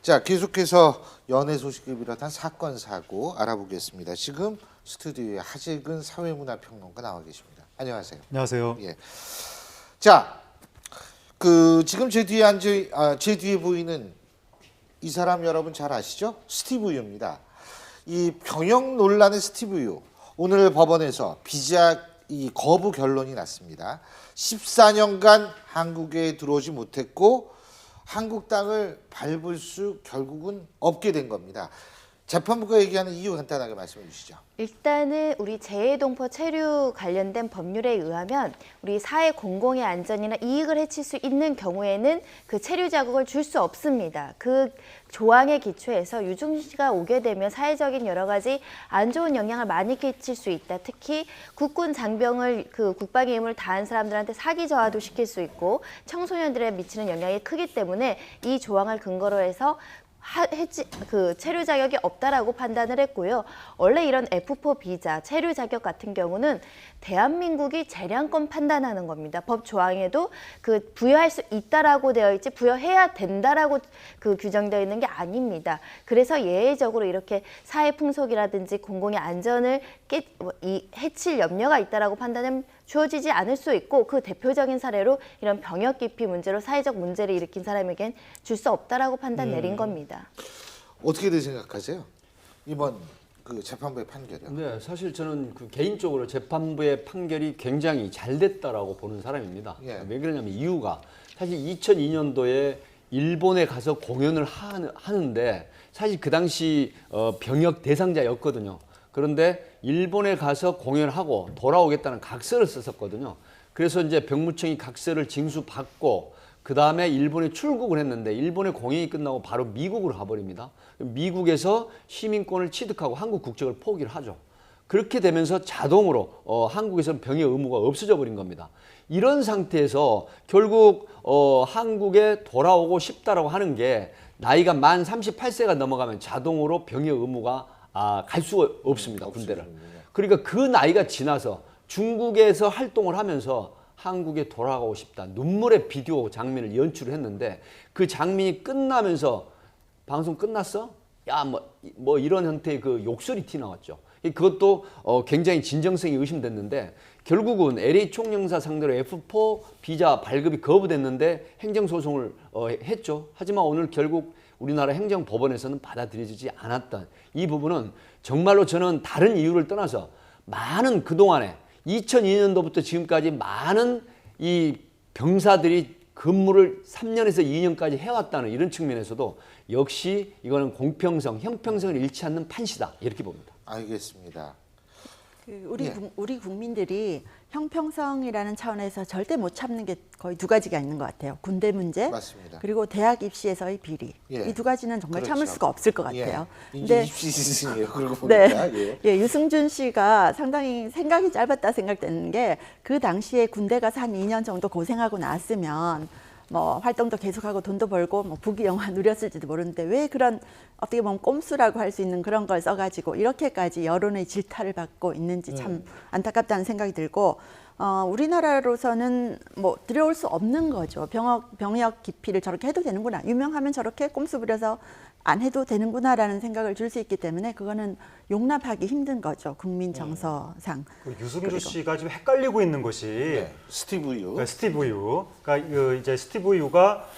자, 계속해서 연애 소식을 비롯한 사건 사고 알아보겠습니다. 지금 스튜디오에 하재근 사회문화평론가 나와 계십니다. 안녕하세요. 안녕하세요. 예. 자, 지금 제 뒤에 보이는 이 사람 여러분 잘 아시죠? 스티브 유입니다. 이 병역 논란의 스티브 유. 오늘 법원에서 비자 거부 결론이 났습니다. 14년간 한국에 들어오지 못했고 한국 땅을 밟을 수 결국은 없게 된 겁니다. 재판부가 얘기하는 이유 간단하게 말씀해 주시죠. 일단은 우리 재해동포 체류 관련된 법률에 의하면 우리 사회 공공의 안전이나 이익을 해칠 수 있는 경우에는 그 체류 자국을 줄 수 없습니다. 그 조항에 기초해서 유승준 씨가 오게 되면 사회적인 여러 가지 안 좋은 영향을 많이 끼칠 수 있다. 특히 국군 장병을 국방의 임무를 다한 사람들한테 사기 저하도 시킬 수 있고 청소년들에 미치는 영향이 크기 때문에 이 조항을 근거로 해서 체류 자격이 없다라고 판단을 했고요. 원래 이런 F4 비자, 체류 자격 같은 경우는 대한민국이 재량권 판단하는 겁니다. 법 조항에도 부여할 수 있다라고 되어 있지 부여해야 된다라고 규정되어 있는 게 아닙니다. 그래서 예외적으로 이렇게 사회 풍속이라든지 공공의 안전을 해칠 염려가 있다라고 판단은 주어지지 않을 수 있고 그 대표적인 사례로 이런 병역 기피 문제로 사회적 문제를 일으킨 사람에겐 줄 수 없다라고 판단 내린 겁니다. 어떻게들 생각하세요? 이번 재판부의 판결이요. 네, 사실 저는 개인적으로 재판부의 판결이 굉장히 잘 됐다라고 보는 사람입니다. 예. 왜 그러냐면 이유가 사실 2002년도에 일본에 가서 공연을 하는데 사실 그 당시 병역 대상자였거든요. 그런데 일본에 가서 공연하고 돌아오겠다는 각서를 썼었거든요. 그래서 이제 병무청이 각서를 징수받고 그 다음에 일본에 출국을 했는데 일본의 공연이 끝나고 바로 미국으로 가버립니다. 미국에서 시민권을 취득하고 한국 국적을 포기를 하죠. 그렇게 되면서 자동으로 한국에서는 병역 의무가 없어져 버린 겁니다. 이런 상태에서 결국 한국에 돌아오고 싶다라고 하는 게 나이가 만 38세가 넘어가면 자동으로 병역 의무가 갈 수가 없습니다. 군대를. 그러니까 그 나이가 지나서 중국에서 활동을 하면서 한국에 돌아가고 싶다. 눈물의 비디오 장면을 연출을 했는데 그 장면이 끝나면서 방송 끝났어? 야, 뭐 이런 형태의 욕설이 티 나왔죠. 그것도 굉장히 진정성이 의심됐는데 결국은 LA 총영사 상대로 F4 비자 발급이 거부됐는데 행정소송을 했죠. 하지만 오늘 결국 우리나라 행정법원에서는 받아들여지지 않았던 이 부분은 정말로 저는 다른 이유를 떠나서 많은 그동안에 2002년도부터 지금까지 많은 이 병사들이 근무를 3년에서 2년까지 해왔다는 이런 측면에서도 역시 이거는 공평성, 형평성을 잃지 않는 판시다 이렇게 봅니다. 알겠습니다. 우리 국민들이 형평성이라는 차원에서 절대 못 참는 게 거의 두 가지가 있는 것 같아요. 군대 문제, 맞습니다. 그리고 대학 입시에서의 비리. 예. 이 두 가지는 정말 그렇죠. 참을 수가 없을 것 같아요. 예. 이제 입시 시즌이에요. 그러고 보니까. 네. 예, 유승준 씨가 상당히 생각이 짧았다 생각되는 게 그 당시에 군대 가서 한 2년 정도 고생하고 나왔으면 뭐 활동도 계속하고 돈도 벌고 뭐 부귀 영화 누렸을지도 모르는데 왜 그런 어떻게 보면 꼼수라고 할 수 있는 그런 걸 써가지고 이렇게까지 여론의 질타를 받고 있는지 참 안타깝다는 생각이 들고 우리나라로서는 뭐 들여올 수 없는 거죠. 병역 기피를 저렇게 해도 되는구나. 유명하면 저렇게 꼼수 부려서 안 해도 되는구나라는 생각을 줄 수 있기 때문에 그거는 용납하기 힘든 거죠. 국민 정서상. 유승준 씨가 지금 헷갈리고 있는 것이 스티브 유. 그러니까 스티브 유. 그러니까 이제 스티브 유가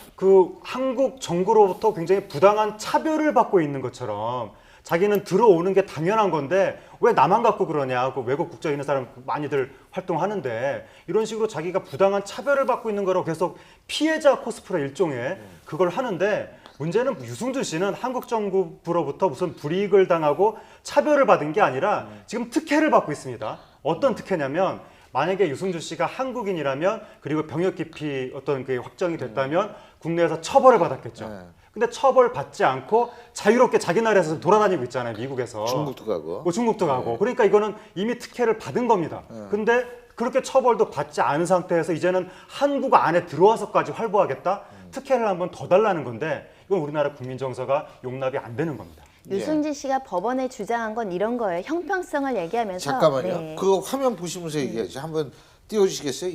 한국 정부로부터 굉장히 부당한 차별을 받고 있는 것처럼 자기는 들어오는 게 당연한 건데 왜 나만 갖고 그러냐. 외국 국적 있는 사람 많이들 활동하는데 이런 식으로 자기가 부당한 차별을 받고 있는 거라고 계속 피해자 코스프레 일종의 그걸 하는데 문제는 유승준 씨는 한국 정부로부터 무슨 불이익을 당하고 차별을 받은 게 아니라 지금 특혜를 받고 있습니다. 어떤 특혜냐면 만약에 유승준 씨가 한국인이라면 그리고 병역 기피 어떤 그 확정이 됐다면 국내에서 처벌을 받았겠죠. 근데 처벌받지 않고 자유롭게 자기 나라에서 돌아다니고 있잖아요. 미국에서. 중국도 가고. 중국도 가고. 그러니까 이거는 이미 특혜를 받은 겁니다. 근데 그렇게 처벌도 받지 않은 상태에서 이제는 한국 안에 들어와서까지 활보하겠다? 특혜를 한번 더 달라는 건데 이건 우리나라 국민 정서가 용납이 안 되는 겁니다. 유승진 씨가 법원에 주장한 건 이런 거예요. 형평성을 얘기하면서. 잠깐만요. 네. 그거 화면 보시면서 얘기하죠. 한번 띄워주시겠어요?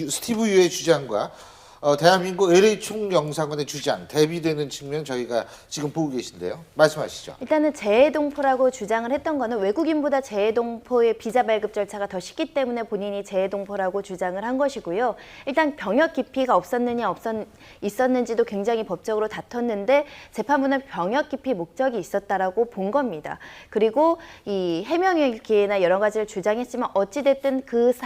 스티브 유의 주장과 대한민국 LA 총영사관의 주장 대비되는 측면 저희가 지금 보고 계신데요. 말씀하시죠. 일단은 재해동포라고 주장을 했던 거는 외국인보다 재해동포의 비자 발급 절차가 더 쉽기 때문에 본인이 재해동포라고 주장을 한 것이고요. 일단 병역 기피가 있었는지도 굉장히 법적으로 다퉜는데 재판부는 병역 기피 목적이 있었다라고 본 겁니다. 그리고 이 해명의 기회나 여러 가지를 주장했지만 어찌됐든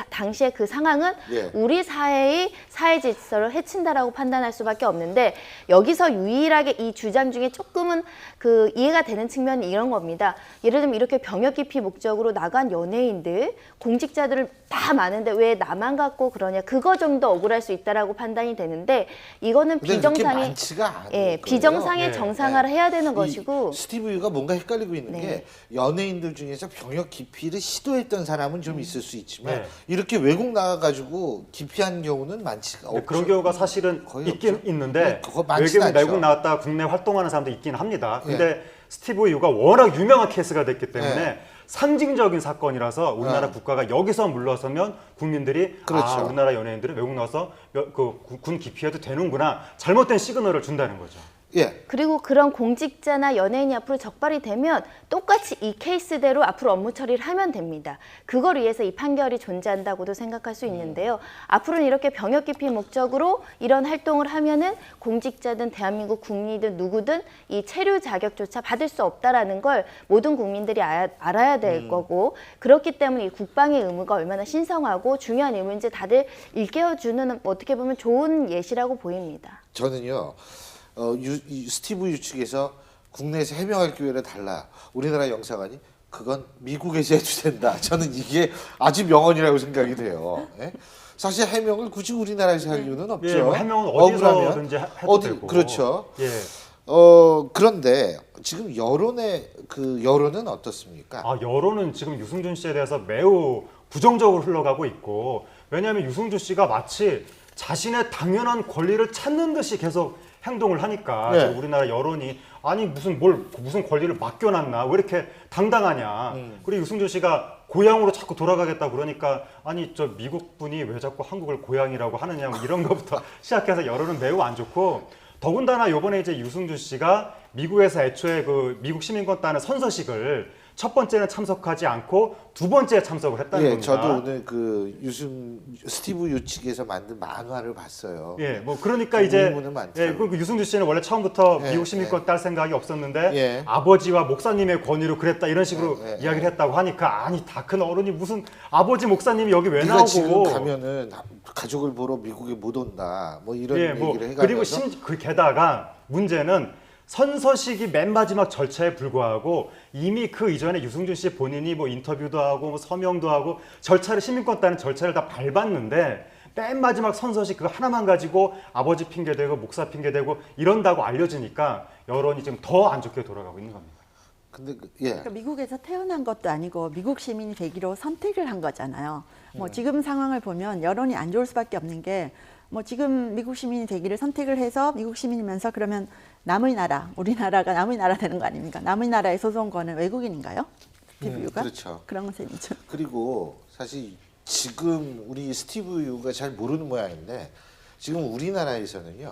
당시의 그 상황은 예. 우리 사회의 사회 질서를 해친다라고 판단할 수밖에 없는데 여기서 유일하게 이 주장 중에 조금은 그 이해가 되는 측면이 이런 겁니다. 예를 들면 이렇게 병역 기피 목적으로 나간 연예인들, 공직자들을 다 많은데 왜 나만 갖고 그러냐. 그거 정도 억울할 수 있다라고 판단이 되는데 이거는 근데 그렇게 비정상의 많지가 않을 예, 거예요. 비정상의 네. 정상화를 해야 되는 이 것이고 스티브 유가 뭔가 헷갈리고 있는 네. 게 연예인들 중에서 병역 기피를 시도했던 사람은 좀 있을 수 있지만 네. 이렇게 외국 나가가지고 기피한 경우는 많지가 없죠. 그런 경우가 사실은 거의 있긴 없죠. 있는데 그거 많지는 않죠. 외국 나왔다 국내 활동하는 사람도 있긴 합니다. 예. 근데 스티브 유가 워낙 유명한 케이스가 됐기 때문에 예. 상징적인 사건이라서 우리나라 예. 국가가 여기서 물러서면 국민들이 그렇죠. 우리나라 연예인들은 외국 나와서 군 기피해도 되는구나 잘못된 시그널을 준다는 거죠. 예. 그리고 그런 공직자나 연예인이 앞으로 적발이 되면 똑같이 이 케이스대로 앞으로 업무 처리를 하면 됩니다. 그걸 위해서 이 판결이 존재한다고도 생각할 수 있는데요. 앞으로는 이렇게 병역 기피 목적으로 이런 활동을 하면은 공직자든 대한민국 국민이든 누구든 이 체류 자격조차 받을 수 없다라는 걸 모든 국민들이 알아야 될 거고 그렇기 때문에 이 국방의 의무가 얼마나 신성하고 중요한 의무인지 다들 일깨워주는 어떻게 보면 좋은 예시라고 보입니다. 저는요. 이 스티브 유 측에서 국내에서 해명할 기회를 달라. 우리나라 영사관이 그건 미국에서 해도 된다. 저는 이게 아주 명언이라고 생각이 돼요. 예? 사실 해명을 굳이 우리나라에서 할 이유는 없죠. 예, 뭐 해명은 억울하면 어디서든지 해도 되고. 그렇죠. 예. 그런데 지금 여론은 어떻습니까? 여론은 지금 유승준 씨에 대해서 매우 부정적으로 흘러가고 있고 왜냐하면 유승준 씨가 마치 자신의 당연한 권리를 찾는 듯이 계속 행동을 하니까 네. 지금 우리나라 여론이 아니 무슨 권리를 맡겨놨나 왜 이렇게 당당하냐 그리고 유승준 씨가 고향으로 자꾸 돌아가겠다 그러니까 아니 저 미국 분이 왜 자꾸 한국을 고향이라고 하느냐 뭐 이런 것부터 시작해서 여론은 매우 안 좋고 더군다나 이번에 이제 유승준 씨가 미국에서 애초에 그 미국 시민권 따는 선서식을 첫 번째는 참석하지 않고 두 번째에 참석을 했다는 예, 겁니다. 저도 오늘 그 스티브 유 측에서 만든 만화를 봤어요. 예, 뭐 그러니까 좀 이제 의문은 많더라고요. 그 유승준 씨는 원래 처음부터 예, 미국 시민권 딸 생각이 없었는데 예. 아버지와 목사님의 권위로 그랬다 이런 식으로 예, 예, 이야기를 했다고 하니까 아니 다 큰 어른이 무슨 아버지 목사님이 여기 왜 네가 나오고 지금 가면은 가족을 보러 미국에 못 온다. 뭐 이런 예, 뭐 얘기를 해가면서 그리고 그 게다가 문제는 선서식이 맨 마지막 절차에 불과하고 이미 그 이전에 유승준 씨 본인이 뭐 인터뷰도 하고 뭐 서명도 하고 시민권 따는 절차를 다 밟았는데 맨 마지막 선서식 그거 하나만 가지고 아버지 핑계대고 목사 핑계대고 이런다고 알려지니까 여론이 지금 더 안 좋게 돌아가고 있는 겁니다. 근데 예. 그러니까 미국에서 태어난 것도 아니고 미국 시민이 되기로 선택을 한 거잖아요. 뭐 지금 상황을 보면 여론이 안 좋을 수밖에 없는 게 뭐 지금 미국 시민이 되기를 선택을 해서 미국 시민이면서 그러면 남의 나라, 우리나라가 남의 나라 되는 거 아닙니까? 남의 나라의 소송권은 외국인인가요? 스티브 유가? 그렇죠. 그런 셈이죠. 그리고 사실 지금 우리 스티브 유가 잘 모르는 모양인데 지금 우리나라에서는요.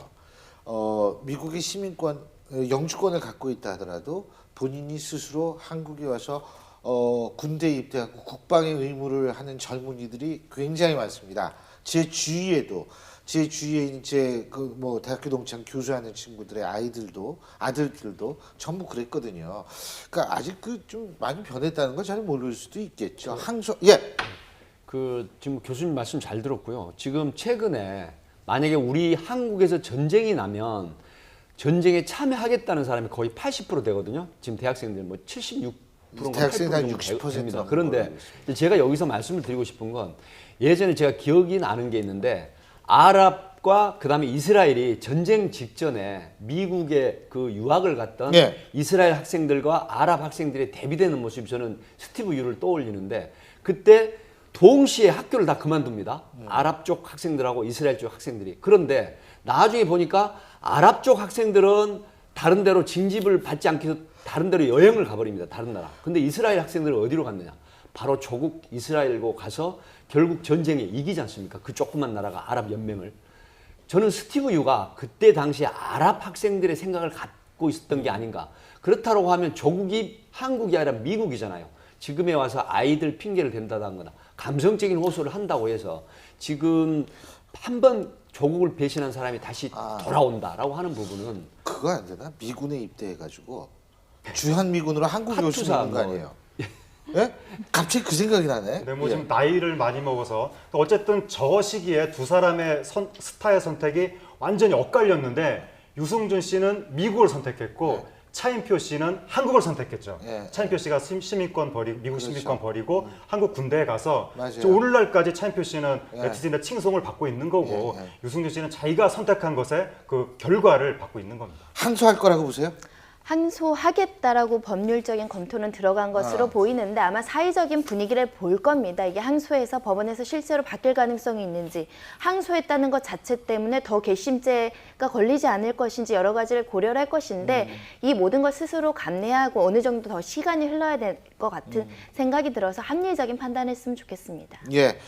미국의 시민권, 영주권을 갖고 있다 하더라도 본인이 스스로 한국에 와서 군대에 입대하고 국방의 의무를 하는 젊은이들이 굉장히 많습니다. 제 주위에 이제 그 뭐 대학교 동창 교수하는 친구들의 아들들도 전부 그랬거든요. 그러니까 아직 그 좀 많이 변했다는 걸 잘 모를 수도 있겠죠. 그 지금 교수님 말씀 잘 들었고요. 지금 최근에 만약에 우리 한국에서 전쟁이 나면 전쟁에 참여하겠다는 사람이 거의 80% 되거든요. 지금 대학생들 뭐 76%가 대학생이 한 80% 60% 됩니다. 넘는 그런데 걸로 이제 제가 여기서 말씀을 드리고 싶은 건 예전에 제가 기억이 나는 게 있는데 아랍과 그다음에 이스라엘이 전쟁 직전에 미국에 그 유학을 갔던 네. 이스라엘 학생들과 아랍 학생들의 대비되는 모습이 저는 스티브 유를 떠올리는데 그때 동시에 학교를 다 그만둡니다. 아랍 쪽 학생들하고 이스라엘 쪽 학생들이. 그런데 나중에 보니까 아랍 쪽 학생들은 다른 데로 징집을 받지 않기 위해서 다른 데로 여행을 가버립니다. 다른 나라. 근데 이스라엘 학생들은 어디로 갔느냐? 바로 조국 이스라엘고 가서 결국 전쟁에 이기지 않습니까? 그 조그만 나라가 아랍 연맹을. 저는 스티브 유가 그때 당시 아랍 학생들의 생각을 갖고 있었던 게 아닌가. 그렇다고 하면 조국이 한국이 아니라 미국이잖아요. 지금에 와서 아이들 핑계를 댄다거나 감성적인 호소를 한다고 해서 지금 한 번 조국을 배신한 사람이 다시 돌아온다라고 하는 부분은 그거 안 되나? 미군에 입대해가지고 주한미군으로 한국에 올 수 있는 거 아니에요? 예? 갑자기 그 생각이 나네. 네, 뭐 예. 지금 나이를 많이 먹어서 어쨌든 저 시기에 두 사람의 스타의 선택이 완전히 엇갈렸는데 유승준 씨는 미국을 선택했고 차인표 씨는 한국을 선택했죠. 예. 차인표 씨가 시민권 버리고 미국 그렇죠. 시민권 버리고 한국 군대에 가서 맞아요. 지금 오늘날까지 차인표 씨는 예. 네티즌의 칭송을 받고 있는 거고 예. 유승준 씨는 자기가 선택한 것의 그 결과를 받고 있는 겁니다. 항소할 거라고 보세요? 항소하겠다라고 법률적인 검토는 들어간 것으로 보이는데 아마 사회적인 분위기를 볼 겁니다. 이게 항소해서 법원에서 실제로 바뀔 가능성이 있는지, 항소했다는 것 자체 때문에 더 괘씸죄가 걸리지 않을 것인지 여러 가지를 고려를 할 것인데 이 모든 걸 스스로 감내하고 어느 정도 더 시간이 흘러야 될 것 같은 생각이 들어서 합리적인 판단을 했으면 좋겠습니다. 예.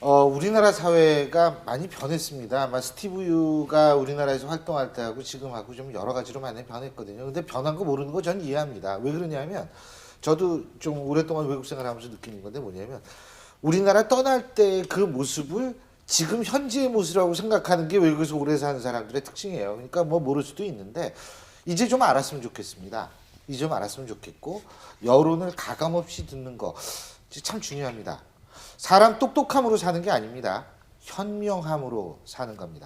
우리나라 사회가 많이 변했습니다. 아마 스티브 유가 우리나라에서 활동할 때하고 지금하고 좀 여러 가지로 많이 변했거든요. 근데 변한 거 모르는 거 전 이해합니다. 왜 그러냐면 저도 좀 오랫동안 외국 생활하면서 느끼는 건데 뭐냐면 우리나라 떠날 때 그 모습을 지금 현재의 모습이라고 생각하는 게 외국에서 오래 사는 사람들의 특징이에요. 그러니까 뭐 모를 수도 있는데 이제 좀 알았으면 좋겠습니다. 이제 좀 알았으면 좋겠고 여론을 가감없이 듣는 거 참 중요합니다. 사람 똑똑함으로 사는 게 아닙니다. 현명함으로 사는 겁니다.